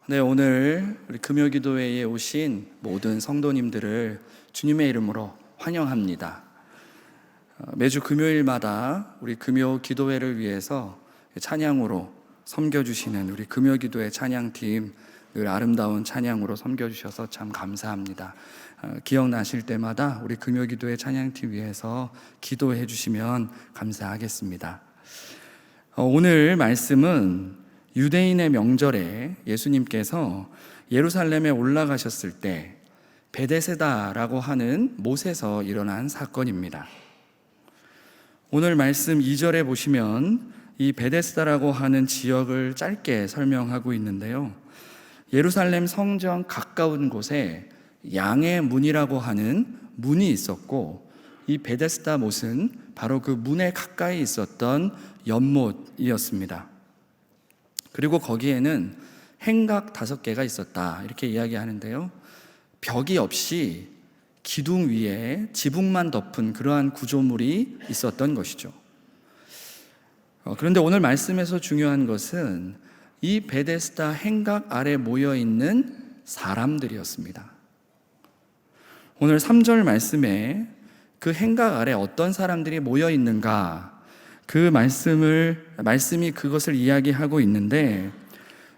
네, 오늘 우리 금요기도회에 오신 모든 성도님들을 주님의 이름으로 환영합니다. 매주 금요일마다 우리 금요기도회를 위해서 찬양으로 섬겨주시는 우리 금요기도회 찬양팀, 늘 아름다운 찬양으로 섬겨주셔서 참 감사합니다. 기억나실 때마다 우리 금요기도회 찬양팀 위해서 기도해 주시면 감사하겠습니다. 오늘 말씀은 유대인의 명절에 예수님께서 예루살렘에 올라가셨을 때 베데스다라고 하는 못에서 일어난 사건입니다. 오늘 말씀 2절에 보시면 이 베데스다라고 하는 지역을 짧게 설명하고 있는데요, 예루살렘 성전 가까운 곳에 양의 문이라고 하는 문이 있었고, 이 베데스다 못은 바로 그 문에 가까이 있었던 연못이었습니다. 그리고 거기에는 행각 5개가 있었다, 이렇게 이야기하는데요, 벽이 없이 기둥 위에 지붕만 덮은 그러한 구조물이 있었던 것이죠. 그런데 오늘 말씀에서 중요한 것은 이 베데스다 행각 아래 모여있는 사람들이었습니다. 오늘 3절 말씀에 그 행각 아래 어떤 사람들이 모여있는가, 그 말씀이 그것을 이야기하고 있는데,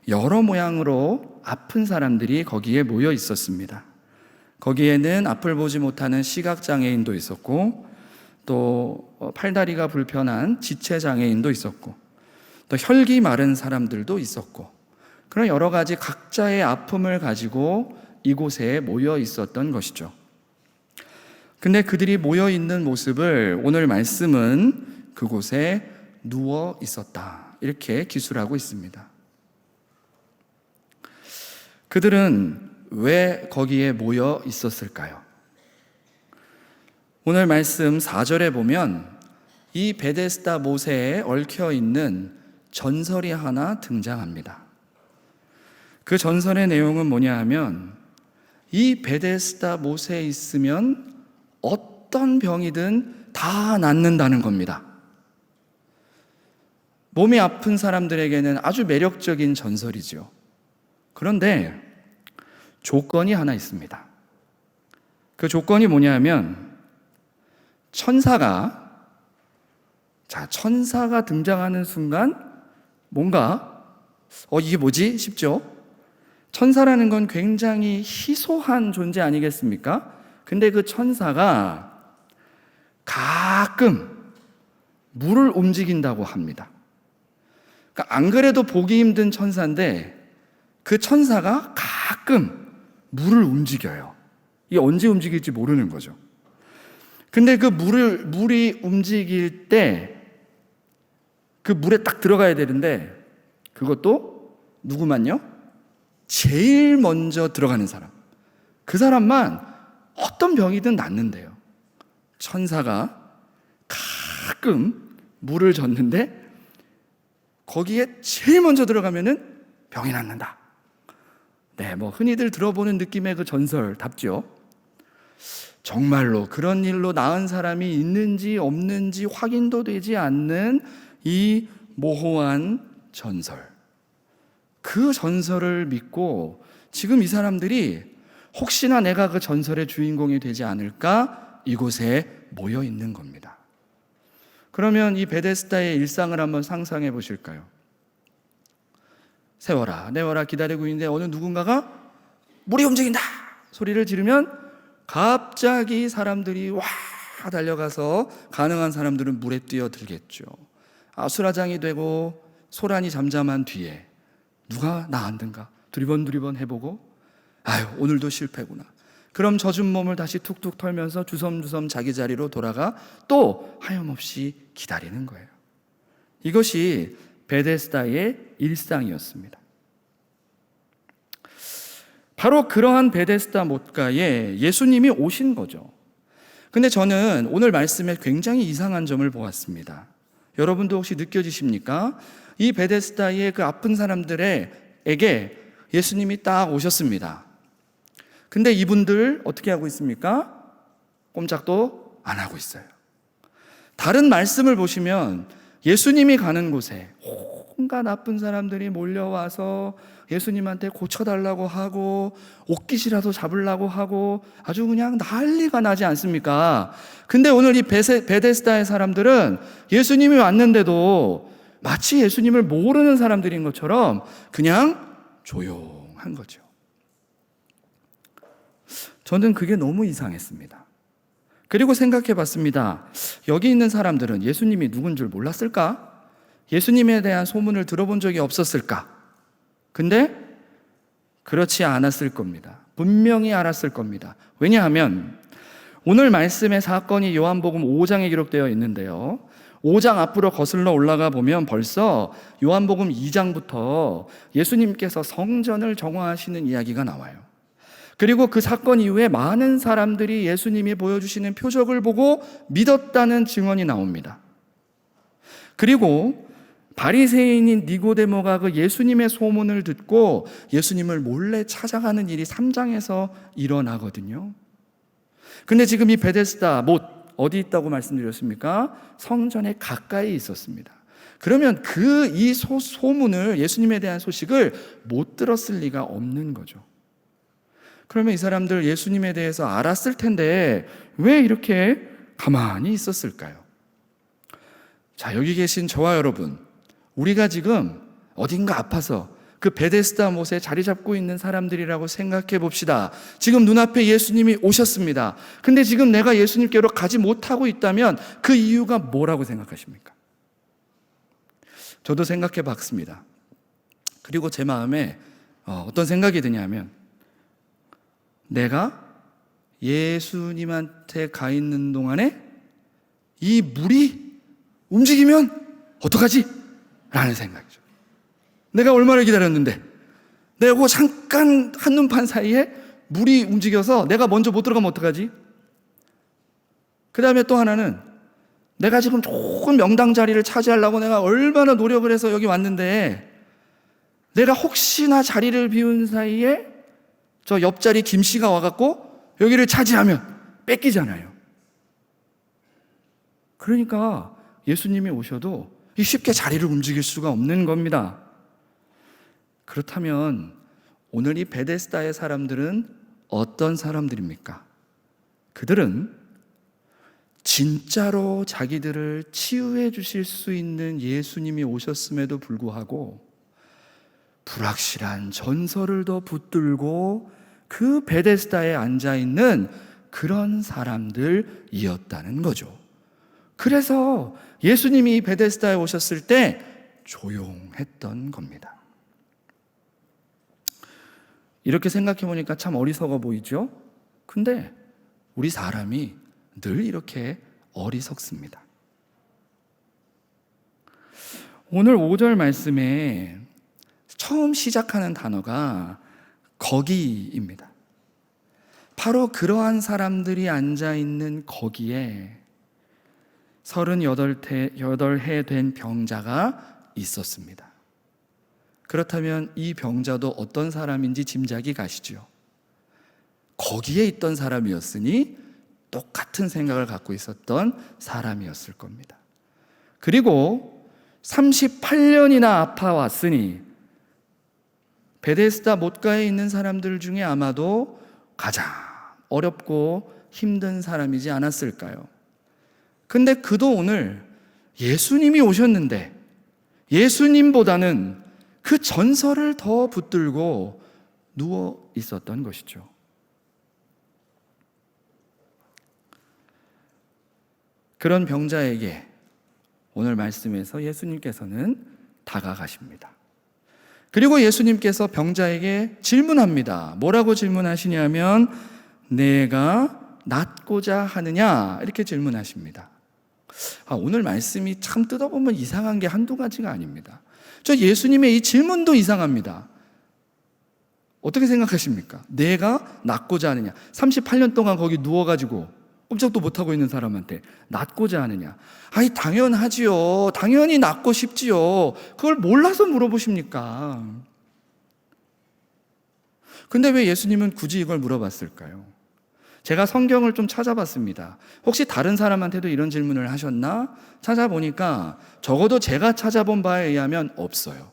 여러 모양으로 아픈 사람들이 거기에 모여 있었습니다. 거기에는 앞을 보지 못하는 시각장애인도 있었고, 또 팔다리가 불편한 지체장애인도 있었고, 또 혈기 마른 사람들도 있었고, 그런 여러 가지 각자의 아픔을 가지고 이곳에 모여 있었던 것이죠. 근데 그들이 모여 있는 모습을 오늘 말씀은 그곳에 누워 있었다, 이렇게 기술하고 있습니다. 그들은 왜 거기에 모여 있었을까요? 오늘 말씀 4절에 보면 이 베데스다 못에 얽혀 있는 전설이 하나 등장합니다. 그 전설의 내용은 뭐냐 하면, 이 베데스다 못에 있으면 어떤 병이든 다 낫는다는 겁니다. 몸이 아픈 사람들에게는 아주 매력적인 전설이죠. 그런데 조건이 하나 있습니다. 그 조건이 뭐냐면, 천사가 등장하는 순간 뭔가 이게 뭐지 싶죠? 천사라는 건 굉장히 희소한 존재 아니겠습니까? 근데 그 천사가 가끔 물을 움직인다고 합니다. 그러니까 안 그래도 보기 힘든 천사인데 그 천사가 가끔 물을 움직여요. 이게 언제 움직일지 모르는 거죠. 근데 그 물이 움직일 때 그 물에 딱 들어가야 되는데, 그것도 누구만요? 제일 먼저 들어가는 사람, 그 사람만 어떤 병이든 낫는데요. 천사가 가끔 물을 줬는데 거기에 제일 먼저 들어가면은 병이 낫는다. 네, 흔히들 들어보는 느낌의 그 전설답죠. 정말로 그런 일로 나은 사람이 있는지 없는지 확인도 되지 않는 이 모호한 전설, 그 전설을 믿고 지금 이 사람들이 혹시나 내가 그 전설의 주인공이 되지 않을까 이곳에 모여 있는 겁니다. 그러면 이 베데스다의 일상을 한번 상상해 보실까요? 세워라 내워라 기다리고 있는데 어느 누군가가 물이 움직인다 소리를 지르면 갑자기 사람들이 와 달려가서, 가능한 사람들은 물에 뛰어들겠죠. 아수라장이 되고 소란이 잠잠한 뒤에 누가 나았는가 두리번 해보고, 아유 오늘도 실패구나. 그럼 젖은 몸을 다시 툭툭 털면서 주섬주섬 자기 자리로 돌아가 또 하염없이 기다리는 거예요. 이것이 베데스다의 일상이었습니다. 바로 그러한 베데스다 못가에 예수님이 오신 거죠. 근데 저는 오늘 말씀에 굉장히 이상한 점을 보았습니다. 여러분도 혹시 느껴지십니까? 이 베데스다의 그 아픈 사람들에게 예수님이 딱 오셨습니다. 근데 이분들 어떻게 하고 있습니까? 꼼짝도 안 하고 있어요. 다른 말씀을 보시면 예수님이 가는 곳에 온갖 나쁜 사람들이 몰려와서 예수님한테 고쳐달라고 하고 옷깃이라도 잡으려고 하고 아주 그냥 난리가 나지 않습니까? 근데 오늘 이 베데스다의 사람들은 예수님이 왔는데도 마치 예수님을 모르는 사람들인 것처럼 그냥 조용한 거죠. 저는 그게 너무 이상했습니다. 그리고 생각해 봤습니다. 여기 있는 사람들은 예수님이 누군 줄 몰랐을까? 예수님에 대한 소문을 들어본 적이 없었을까? 근데 그렇지 않았을 겁니다. 분명히 알았을 겁니다. 왜냐하면 오늘 말씀의 사건이 요한복음 5장에 기록되어 있는데요. 5장 앞으로 거슬러 올라가 보면 벌써 요한복음 2장부터 예수님께서 성전을 정화하시는 이야기가 나와요. 그리고 그 사건 이후에 많은 사람들이 예수님이 보여주시는 표적을 보고 믿었다는 증언이 나옵니다. 그리고 바리새인인 니고데모가 그 예수님의 소문을 듣고 예수님을 몰래 찾아가는 일이 3장에서 일어나거든요. 근데 지금 이 베데스다 못 어디 있다고 말씀드렸습니까? 성전에 가까이 있었습니다. 그러면 이 소문을, 예수님에 대한 소식을 못 들었을 리가 없는 거죠. 그러면 이 사람들 예수님에 대해서 알았을 텐데 왜 이렇게 가만히 있었을까요? 자, 여기 계신 저와 여러분, 우리가 지금 어딘가 아파서 그 베데스다 못에 자리 잡고 있는 사람들이라고 생각해 봅시다. 지금 눈앞에 예수님이 오셨습니다. 근데 지금 내가 예수님께로 가지 못하고 있다면 그 이유가 뭐라고 생각하십니까? 저도 생각해 봤습니다. 그리고 제 마음에 어떤 생각이 드냐면, 내가 예수님한테 가 있는 동안에 이 물이 움직이면 어떡하지? 라는 생각이죠. 내가 얼마나 기다렸는데, 내가 잠깐 한눈판 사이에 물이 움직여서 내가 먼저 못 들어가면 어떡하지? 그 다음에 또 하나는, 내가 지금 좋은 명당 자리를 차지하려고 내가 얼마나 노력을 해서 여기 왔는데, 내가 혹시나 자리를 비운 사이에 저 옆자리 김씨가 와갖고 여기를 차지하면 뺏기잖아요. 그러니까 예수님이 오셔도 쉽게 자리를 움직일 수가 없는 겁니다. 그렇다면 오늘 이 베데스다의 사람들은 어떤 사람들입니까? 그들은 진짜로 자기들을 치유해 주실 수 있는 예수님이 오셨음에도 불구하고 불확실한 전설을 더 붙들고 그 베데스다에 앉아있는 그런 사람들이었다는 거죠. 그래서 예수님이 베데스다에 오셨을 때 조용했던 겁니다. 이렇게 생각해 보니까 참 어리석어 보이죠? 근데 우리 사람이 늘 이렇게 어리석습니다. 오늘 5절 말씀에 처음 시작하는 단어가 거기입니다. 바로 그러한 사람들이 앉아있는 거기에 38해 된 병자가 있었습니다. 그렇다면 이 병자도 어떤 사람인지 짐작이 가시죠? 거기에 있던 사람이었으니 똑같은 생각을 갖고 있었던 사람이었을 겁니다. 그리고 38년이나 아파왔으니 베데스다 못가에 있는 사람들 중에 아마도 가장 어렵고 힘든 사람이지 않았을까요? 근데 그도 오늘 예수님이 오셨는데 예수님보다는 그 전설을 더 붙들고 누워 있었던 것이죠. 그런 병자에게 오늘 말씀에서 예수님께서는 다가가십니다. 그리고 예수님께서 병자에게 질문합니다. 뭐라고 질문하시냐면 내가 낫고자 하느냐? 이렇게 질문하십니다. 오늘 말씀이 참 뜯어보면 이상한 게 한두 가지가 아닙니다. 저 예수님의 이 질문도 이상합니다. 어떻게 생각하십니까? 내가 낫고자 하느냐? 38년 동안 거기 누워가지고 꼼짝도 못하고 있는 사람한테 낫고자 하느냐? 당연하지요. 당연히 낫고 싶지요. 그걸 몰라서 물어보십니까? 근데 왜 예수님은 굳이 이걸 물어봤을까요? 제가 성경을 좀 찾아봤습니다. 혹시 다른 사람한테도 이런 질문을 하셨나? 찾아보니까 적어도 제가 찾아본 바에 의하면 없어요.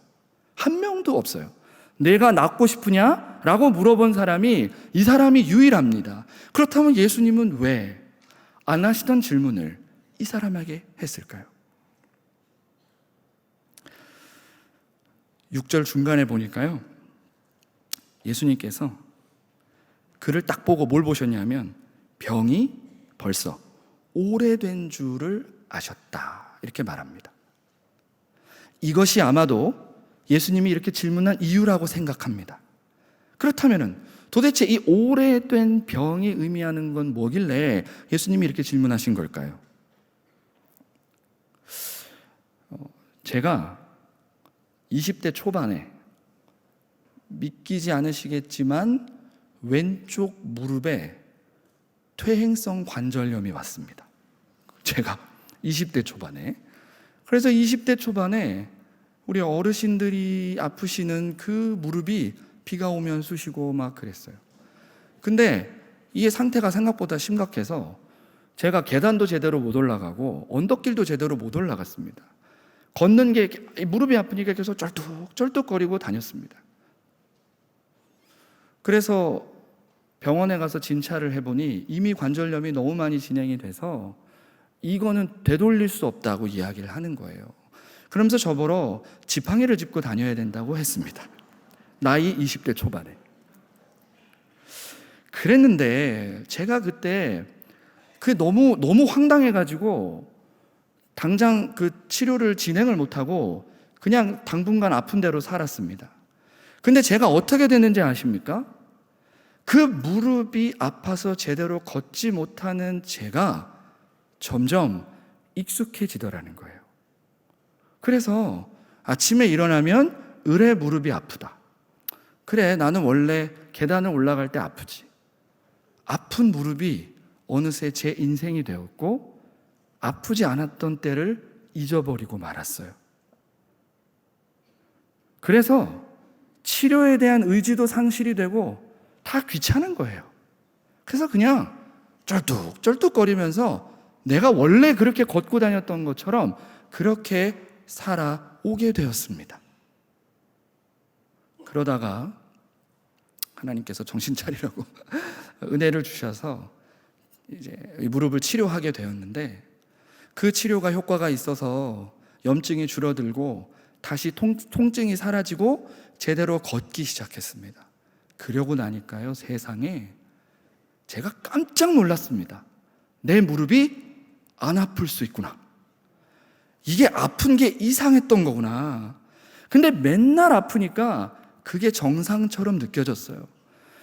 한 명도 없어요. 내가 낫고 싶으냐? 라고 물어본 사람이 이 사람이 유일합니다. 그렇다면 예수님은 왜 안 하시던 질문을 이 사람에게 했을까요? 6절 중간에 보니까요, 예수님께서 그를 딱 보고 뭘 보셨냐면 병이 벌써 오래된 줄을 아셨다, 이렇게 말합니다. 이것이 아마도 예수님이 이렇게 질문한 이유라고 생각합니다. 그렇다면 도대체 이 오래된 병이 의미하는 건 뭐길래 예수님이 이렇게 질문하신 걸까요? 제가 20대 초반에 믿기지 않으시겠지만 왼쪽 무릎에 퇴행성 관절염이 왔습니다. 제가 20대 초반에. 그래서 20대 초반에 우리 어르신들이 아프시는 그 무릎이 비가 오면 쑤시고 막 그랬어요. 근데 이게 상태가 생각보다 심각해서 제가 계단도 제대로 못 올라가고 언덕길도 제대로 못 올라갔습니다. 걷는 게 무릎이 아프니까 계속 쩔뚝쩔뚝거리고 다녔습니다. 그래서 병원에 가서 진찰을 해보니 이미 관절염이 너무 많이 진행이 돼서 이거는 되돌릴 수 없다고 이야기를 하는 거예요. 그러면서 저보러 지팡이를 짚고 다녀야 된다고 했습니다. 나이 20대 초반에. 그랬는데 제가 그때 너무 황당해가지고 당장 그 치료를 진행을 못하고 그냥 당분간 아픈 대로 살았습니다. 근데 제가 어떻게 됐는지 아십니까? 그 무릎이 아파서 제대로 걷지 못하는 제가 점점 익숙해지더라는 거예요. 그래서 아침에 일어나면 으레 무릎이 아프다. 그래, 나는 원래 계단을 올라갈 때 아프지. 아픈 무릎이 어느새 제 인생이 되었고 아프지 않았던 때를 잊어버리고 말았어요. 그래서 치료에 대한 의지도 상실이 되고 다 귀찮은 거예요. 그래서 그냥 쩔뚝쩔뚝거리면서 내가 원래 그렇게 걷고 다녔던 것처럼 그렇게 살아오게 되었습니다. 그러다가 하나님께서 정신 차리라고 은혜를 주셔서 이제 이 무릎을 치료하게 되었는데 그 치료가 효과가 있어서 염증이 줄어들고 다시 통증이 사라지고 제대로 걷기 시작했습니다. 그러고 나니까요, 세상에 제가 깜짝 놀랐습니다. 내 무릎이 안 아플 수 있구나. 이게 아픈 게 이상했던 거구나. 근데 맨날 아프니까 그게 정상처럼 느껴졌어요.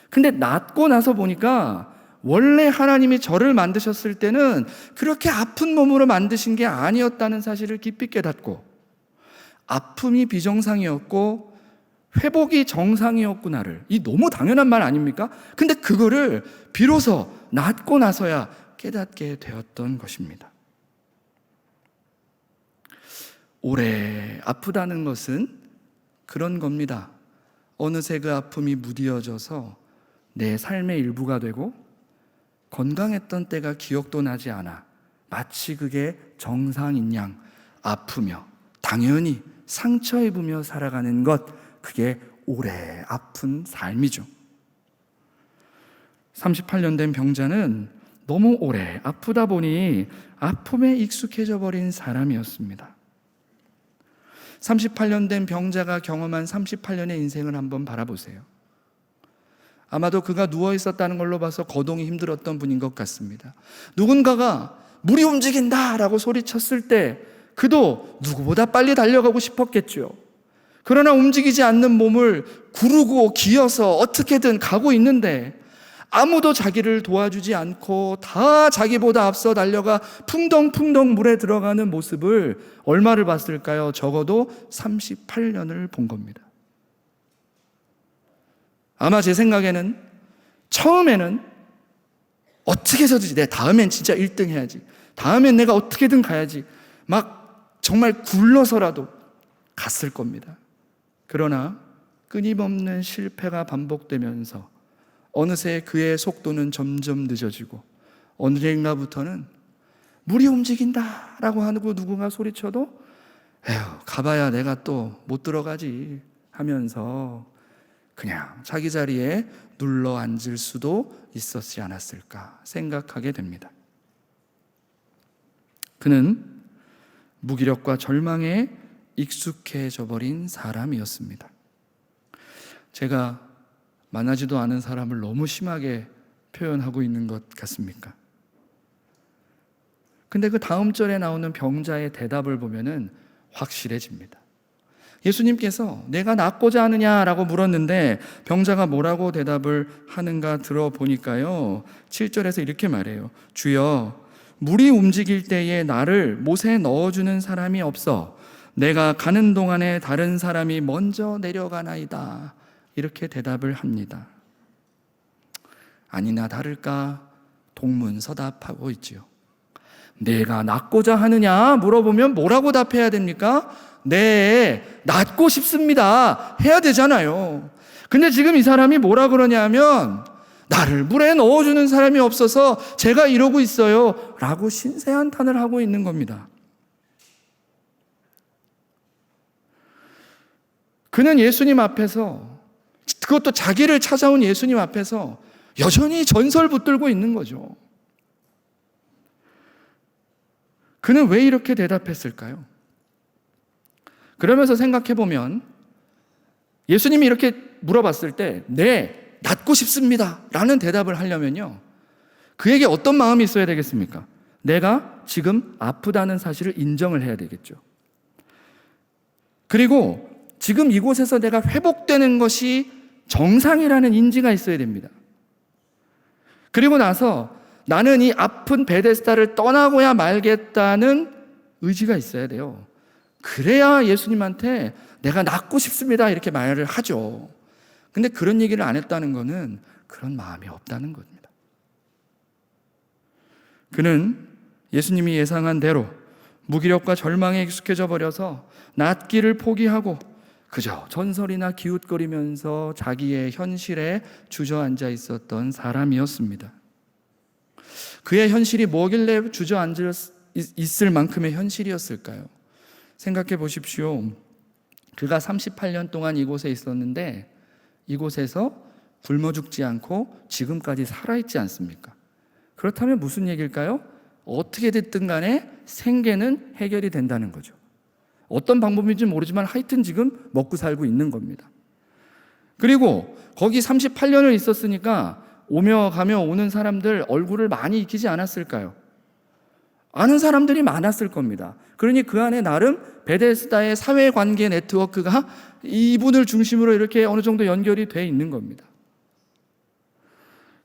근데 낫고 나서 보니까 원래 하나님이 저를 만드셨을 때는 그렇게 아픈 몸으로 만드신 게 아니었다는 사실을 깊이 깨닫고 아픔이 비정상이었고 회복이 정상이었구나를, 이 너무 당연한 말 아닙니까? 근데 그거를 비로소 낫고 나서야 깨닫게 되었던 것입니다. 오래 아프다는 것은 그런 겁니다. 어느새 그 아픔이 무뎌져서 내 삶의 일부가 되고 건강했던 때가 기억도 나지 않아 마치 그게 정상인 양 아프며 당연히 상처 입으며 살아가는 것, 그게 오래 아픈 삶이죠. 38년 된 병자는 너무 오래 아프다 보니 아픔에 익숙해져 버린 사람이었습니다. 38년 된 병자가 경험한 38년의 인생을 한번 바라보세요. 아마도 그가 누워 있었다는 걸로 봐서 거동이 힘들었던 분인 것 같습니다. 누군가가 물이 움직인다 라고 소리쳤을 때 그도 누구보다 빨리 달려가고 싶었겠죠. 그러나 움직이지 않는 몸을 구르고 기어서 어떻게든 가고 있는데 아무도 자기를 도와주지 않고 다 자기보다 앞서 달려가 풍덩풍덩 물에 들어가는 모습을 얼마를 봤을까요? 적어도 38년을 본 겁니다. 아마 제 생각에는 처음에는 어떻게 해서든지 내 다음엔 진짜 1등 해야지, 다음엔 내가 어떻게든 가야지, 막 정말 굴러서라도 갔을 겁니다. 그러나 끊임없는 실패가 반복되면서 어느새 그의 속도는 점점 늦어지고 언젠가부터는 물이 움직인다 라고 하고 누군가 소리쳐도 에휴, 가봐야 내가 또 못 들어가지 하면서 그냥 자기 자리에 눌러 앉을 수도 있었지 않았을까 생각하게 됩니다. 그는 무기력과 절망에 익숙해져 버린 사람이었습니다. 제가 만나지도 않은 사람을 너무 심하게 표현하고 있는 것 같습니까? 근데 그 다음 절에 나오는 병자의 대답을 보면은 확실해집니다. 예수님께서 내가 낫고자 하느냐라고 물었는데 병자가 뭐라고 대답을 하는가 들어보니까요, 7절에서 이렇게 말해요. 주여, 물이 움직일 때에 나를 못에 넣어주는 사람이 없어 내가 가는 동안에 다른 사람이 먼저 내려가나이다. 이렇게 대답을 합니다. 아니나 다를까 동문서답하고 있지요. 내가 낫고자 하느냐 물어보면 뭐라고 답해야 됩니까? 네, 낫고 싶습니다 해야 되잖아요. 근데 지금 이 사람이 뭐라 그러냐면 나를 물에 넣어주는 사람이 없어서 제가 이러고 있어요 라고 신세한탄을 하고 있는 겁니다. 그는 예수님 앞에서, 그것도 자기를 찾아온 예수님 앞에서 여전히 전설 붙들고 있는 거죠. 그는 왜 이렇게 대답했을까요? 그러면서 생각해보면 예수님이 이렇게 물어봤을 때 네, 낫고 싶습니다 라는 대답을 하려면요, 그에게 어떤 마음이 있어야 되겠습니까? 내가 지금 아프다는 사실을 인정을 해야 되겠죠. 그리고 지금 이곳에서 내가 회복되는 것이 정상이라는 인지가 있어야 됩니다. 그리고 나서 나는 이 아픈 베데스다를 떠나고야 말겠다는 의지가 있어야 돼요. 그래야 예수님한테 내가 낫고 싶습니다 이렇게 말을 하죠. 근데 그런 얘기를 안 했다는 것은 그런 마음이 없다는 겁니다. 그는 예수님이 예상한 대로 무기력과 절망에 익숙해져 버려서 낫기를 포기하고 그저 전설이나 기웃거리면서 자기의 현실에 주저앉아 있었던 사람이었습니다. 그의 현실이 뭐길래 주저앉아 있을 만큼의 현실이었을까요? 생각해 보십시오. 그가 38년 동안 이곳에 있었는데 이곳에서 굶어 죽지 않고 지금까지 살아있지 않습니까? 그렇다면 무슨 얘기일까요? 어떻게 됐든 간에 생계는 해결이 된다는 거죠. 어떤 방법인지 모르지만 하여튼 지금 먹고 살고 있는 겁니다. 그리고 거기 38년을 있었으니까 오며 가며 오는 사람들 얼굴을 많이 익히지 않았을까요? 아는 사람들이 많았을 겁니다. 그러니 그 안에 나름 베데스다의 사회관계 네트워크가 이분을 중심으로 이렇게 어느 정도 연결이 돼 있는 겁니다.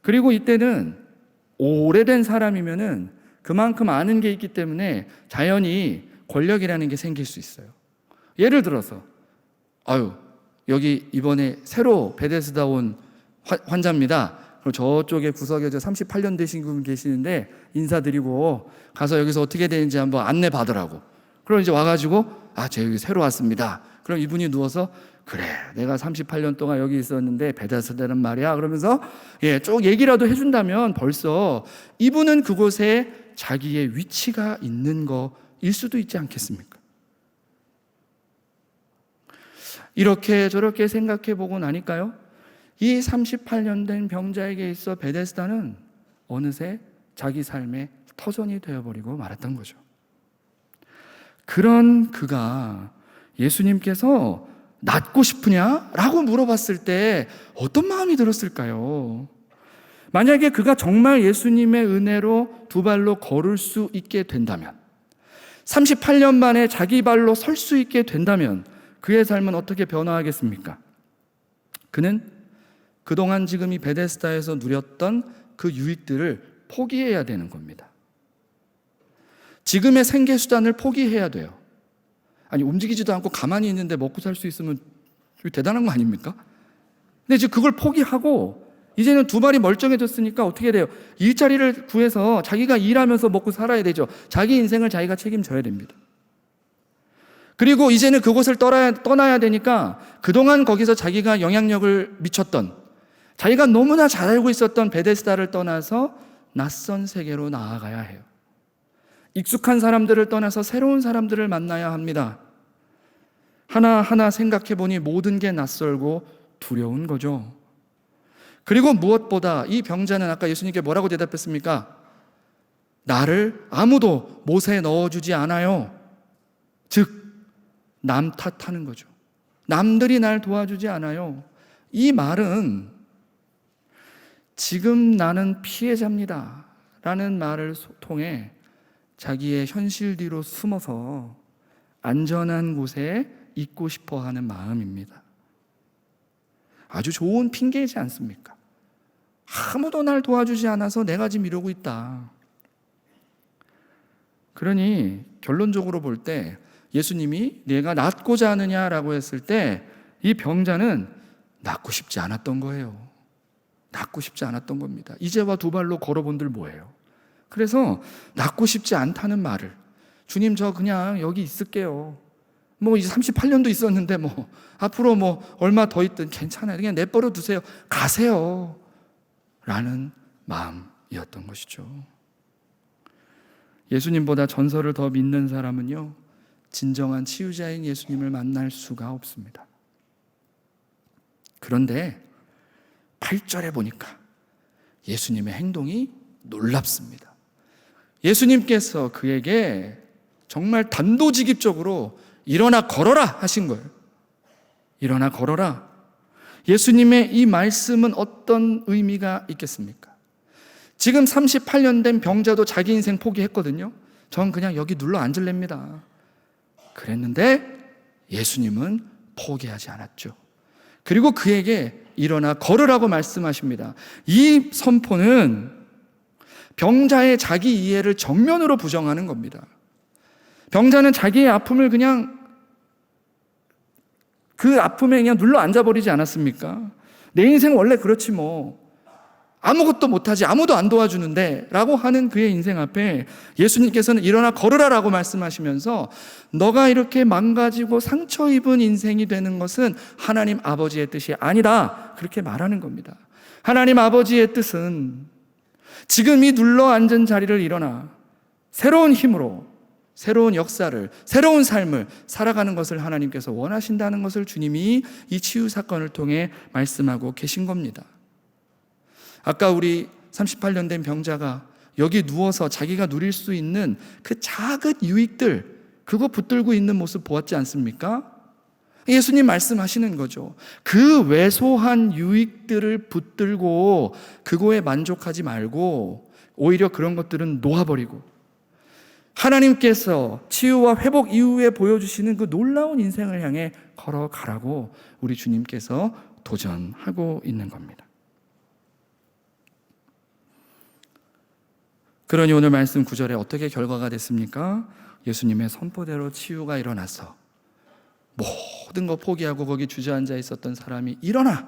그리고 이때는 오래된 사람이면은 그만큼 아는 게 있기 때문에 자연히 권력이라는 게 생길 수 있어요. 예를 들어서 여기 이번에 새로 베데스다 온 환자입니다. 그럼 저쪽에 구석에 38년 되신 분 계시는데 인사드리고 가서 여기서 어떻게 되는지 한번 안내 받으라고. 그럼 이제 와가지고 저 여기 새로 왔습니다. 그럼 이분이 누워서 그래 내가 38년 동안 여기 있었는데 베데스다는 말이야 그러면서 쭉 얘기라도 해준다면 벌써 이분은 그곳에 자기의 위치가 있는 거일 수도 있지 않겠습니까? 이렇게 저렇게 생각해 보고 나니까요, 이 38년 된 병자에게 있어 베데스다는 어느새 자기 삶의 터전이 되어버리고 말았던 거죠. 그런 그가 예수님께서 낫고 싶으냐? 라고 물어봤을 때 어떤 마음이 들었을까요? 만약에 그가 정말 예수님의 은혜로 두 발로 걸을 수 있게 된다면, 38년 만에 자기 발로 설 수 있게 된다면 그의 삶은 어떻게 변화하겠습니까? 그는 그동안 지금 이 베데스다에서 누렸던 그 유익들을 포기해야 되는 겁니다. 지금의 생계수단을 포기해야 돼요. 아니 움직이지도 않고 가만히 있는데 먹고 살 수 있으면 대단한 거 아닙니까? 근데 이제 그걸 포기하고 이제는 두 발이 멀쩡해졌으니까 어떻게 돼요? 일자리를 구해서 자기가 일하면서 먹고 살아야 되죠. 자기 인생을 자기가 책임져야 됩니다. 그리고 이제는 그곳을 떠나야 되니까 그동안 거기서 자기가 영향력을 미쳤던, 자기가 너무나 잘 알고 있었던 베데스다를 떠나서 낯선 세계로 나아가야 해요. 익숙한 사람들을 떠나서 새로운 사람들을 만나야 합니다. 하나하나 생각해 보니 모든 게 낯설고 두려운 거죠. 그리고 무엇보다 이 병자는 아까 예수님께 뭐라고 대답했습니까? 나를 아무도 못에 넣어주지 않아요. 즉 남 탓하는 거죠. 남들이 날 도와주지 않아요. 이 말은 지금 나는 피해자입니다 라는 말을 통해 자기의 현실 뒤로 숨어서 안전한 곳에 있고 싶어 하는 마음입니다. 아주 좋은 핑계이지 않습니까? 아무도 날 도와주지 않아서 내가 지금 이러고 있다. 그러니 결론적으로 볼 때 예수님이 내가 낫고자 하느냐라고 했을 때 이 병자는 낫고 싶지 않았던 거예요. 낫고 싶지 않았던 겁니다. 이제와 두 발로 걸어본들 뭐예요? 그래서 낫고 싶지 않다는 말을, 주님 저 그냥 여기 있을게요. 뭐 이제 38년도 있었는데 뭐 앞으로 뭐 얼마 더 있든 괜찮아요. 그냥 내버려 두세요. 가세요. 라는 마음이었던 것이죠. 예수님보다 전설을 더 믿는 사람은요, 진정한 치유자인 예수님을 만날 수가 없습니다. 그런데 8절에 보니까 예수님의 행동이 놀랍습니다. 예수님께서 그에게 정말 단도직입적으로 일어나 걸어라 하신 거예요. 일어나 걸어라. 예수님의 이 말씀은 어떤 의미가 있겠습니까? 지금 38년 된 병자도 자기 인생 포기했거든요. 전 그냥 여기 눌러 앉을랍니다. 그랬는데 예수님은 포기하지 않았죠. 그리고 그에게 일어나 걸으라고 말씀하십니다. 이 선포는 병자의 자기 이해를 정면으로 부정하는 겁니다. 병자는 자기의 아픔을 그냥 그 아픔에 그냥 눌러 앉아버리지 않았습니까? 내 인생 원래 그렇지 뭐. 아무것도 못하지, 아무도 안 도와주는데 라고 하는 그의 인생 앞에 예수님께서는 일어나 걸으라라고 말씀하시면서 너가 이렇게 망가지고 상처 입은 인생이 되는 것은 하나님 아버지의 뜻이 아니다, 그렇게 말하는 겁니다. 하나님 아버지의 뜻은 지금 이 눌러 앉은 자리를 일어나 새로운 힘으로 새로운 역사를, 새로운 삶을 살아가는 것을 하나님께서 원하신다는 것을 주님이 이 치유 사건을 통해 말씀하고 계신 겁니다. 아까 우리 38년 된 병자가 여기 누워서 자기가 누릴 수 있는 그 작은 유익들, 그거 붙들고 있는 모습 보았지 않습니까? 예수님 말씀하시는 거죠. 그 왜소한 유익들을 붙들고 그거에 만족하지 말고 오히려 그런 것들은 놓아버리고 하나님께서 치유와 회복 이후에 보여주시는 그 놀라운 인생을 향해 걸어가라고 우리 주님께서 도전하고 있는 겁니다. 그러니 오늘 말씀 9절에 어떻게 결과가 됐습니까? 예수님의 선포대로 치유가 일어나서 모든 거 포기하고 거기 주저앉아 있었던 사람이 일어나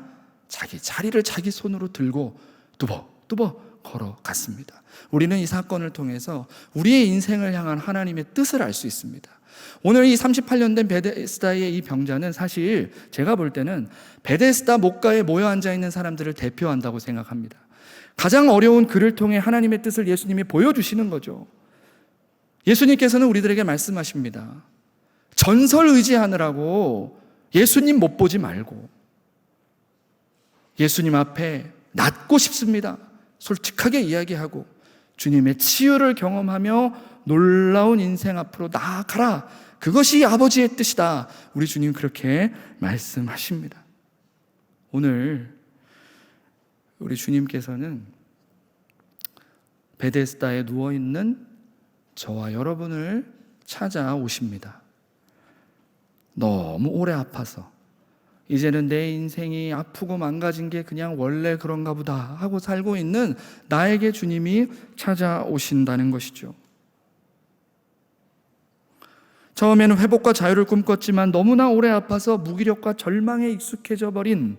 자기 자리를 자기 손으로 들고 뚜벅뚜벅 걸어갔습니다. 우리는 이 사건을 통해서 우리의 인생을 향한 하나님의 뜻을 알 수 있습니다. 오늘 이 38년 된 베데스다의 이 병자는 사실 제가 볼 때는 베데스다 목가에 모여 앉아 있는 사람들을 대표한다고 생각합니다. 가장 어려운 그를 통해 하나님의 뜻을 예수님이 보여주시는 거죠. 예수님께서는 우리들에게 말씀하십니다. 전설 의지하느라고 예수님 못 보지 말고 예수님 앞에 낫고 싶습니다. 솔직하게 이야기하고 주님의 치유를 경험하며 놀라운 인생 앞으로 나아가라. 그것이 아버지의 뜻이다. 우리 주님 그렇게 말씀하십니다. 오늘 우리 주님께서는 베데스다에 누워있는 저와 여러분을 찾아오십니다. 너무 오래 아파서 이제는 내 인생이 아프고 망가진 게 그냥 원래 그런가 보다 하고 살고 있는 나에게 주님이 찾아오신다는 것이죠. 처음에는 회복과 자유를 꿈꿨지만 너무나 오래 아파서 무기력과 절망에 익숙해져 버린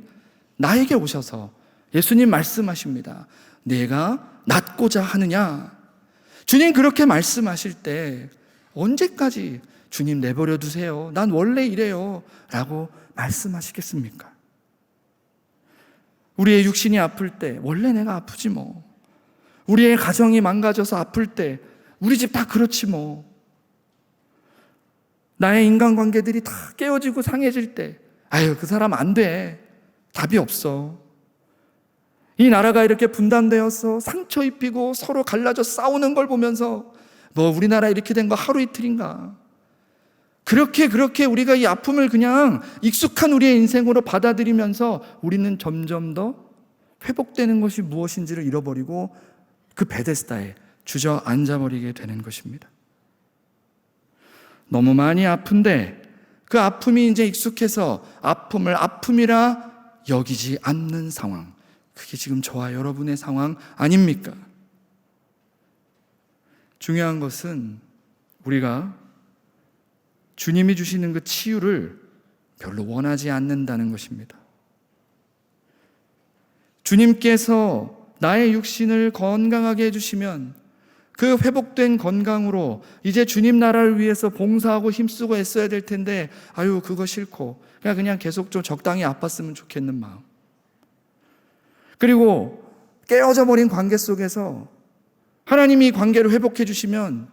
나에게 오셔서 예수님 말씀하십니다. 내가 낫고자 하느냐? 주님 그렇게 말씀하실 때 언제까지 주님 내버려 두세요. 난 원래 이래요. 라고 말씀하시겠습니까? 우리의 육신이 아플 때 원래 내가 아프지 뭐. 우리의 가정이 망가져서 아플 때 우리 집 다 그렇지 뭐. 나의 인간관계들이 다 깨어지고 상해질 때 아유 그 사람 안 돼. 답이 없어. 이 나라가 이렇게 분단되어서 상처 입히고 서로 갈라져 싸우는 걸 보면서 우리나라 이렇게 된 거 하루 이틀인가. 그렇게 우리가 이 아픔을 그냥 익숙한 우리의 인생으로 받아들이면서 우리는 점점 더 회복되는 것이 무엇인지를 잃어버리고 그 베데스다에 주저앉아버리게 되는 것입니다. 너무 많이 아픈데 그 아픔이 이제 익숙해서 아픔을 아픔이라 여기지 않는 상황. 그게 지금 저와 여러분의 상황 아닙니까? 중요한 것은 우리가 주님이 주시는 그 치유를 별로 원하지 않는다는 것입니다. 주님께서 나의 육신을 건강하게 해주시면 그 회복된 건강으로 이제 주님 나라를 위해서 봉사하고 힘쓰고 애써야 될 텐데 그거 싫고 그냥 계속 좀 적당히 아팠으면 좋겠는 마음. 그리고 깨어져 버린 관계 속에서 하나님이 관계를 회복해 주시면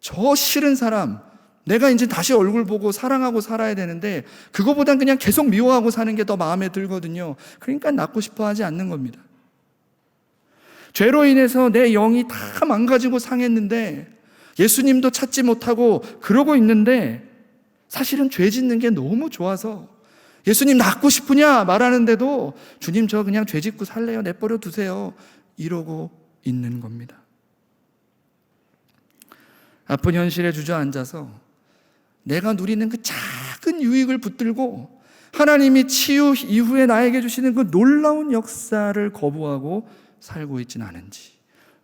저 싫은 사람, 내가 이제 다시 얼굴 보고 사랑하고 살아야 되는데 그거보단 그냥 계속 미워하고 사는 게 더 마음에 들거든요. 그러니까 낫고 싶어 하지 않는 겁니다. 죄로 인해서 내 영이 다 망가지고 상했는데 예수님도 찾지 못하고 그러고 있는데 사실은 죄 짓는 게 너무 좋아서 예수님 낫고 싶으냐 말하는데도 주님 저 그냥 죄 짓고 살래요. 내버려 두세요. 이러고 있는 겁니다. 아픈 현실에 주저앉아서 내가 누리는 그 작은 유익을 붙들고 하나님이 치유 이후에 나에게 주시는 그 놀라운 역사를 거부하고 살고 있지는 않은지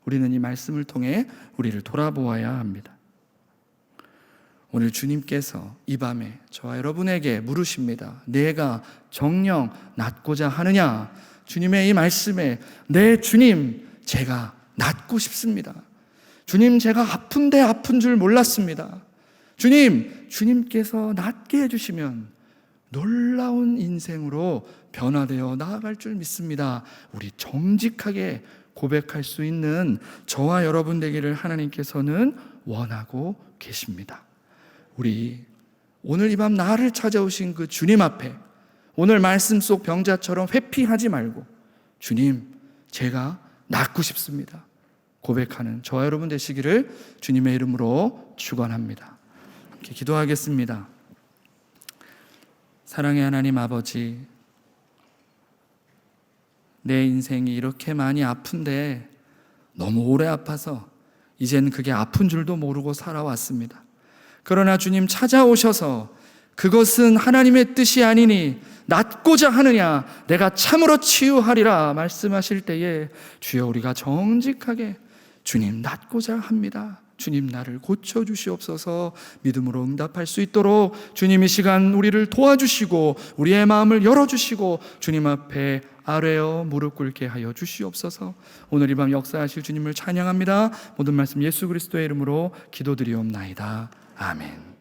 우리는 이 말씀을 통해 우리를 돌아보아야 합니다. 오늘 주님께서 이 밤에 저와 여러분에게 물으십니다. 내가 정녕 낫고자 하느냐? 주님의 이 말씀에 네 주님 제가 낫고 싶습니다. 주님 제가 아픈데 아픈 줄 몰랐습니다. 주님께서 낫게 해주시면 놀라운 인생으로 변화되어 나아갈 줄 믿습니다. 우리 정직하게 고백할 수 있는 저와 여러분 되기를 하나님께서는 원하고 계십니다. 우리 오늘 이 밤 나를 찾아오신 그 주님 앞에 오늘 말씀 속 병자처럼 회피하지 말고 주님 제가 낫고 싶습니다 고백하는 저와 여러분 되시기를 주님의 이름으로 축원합니다. 함께 기도하겠습니다. 사랑의 하나님 아버지, 내 인생이 이렇게 많이 아픈데 너무 오래 아파서 이제는 그게 아픈 줄도 모르고 살아왔습니다. 그러나 주님 찾아오셔서 그것은 하나님의 뜻이 아니니 낫고자 하느냐 내가 참으로 치유하리라 말씀하실 때에 주여 우리가 정직하게 주님 낫고자 합니다. 주님 나를 고쳐주시옵소서 믿음으로 응답할 수 있도록 주님 이 시간 우리를 도와주시고 우리의 마음을 열어주시고 주님 앞에 아뢰어 무릎 꿇게 하여 주시옵소서. 오늘 이 밤 역사하실 주님을 찬양합니다. 모든 말씀 예수 그리스도의 이름으로 기도드리옵나이다. 아멘.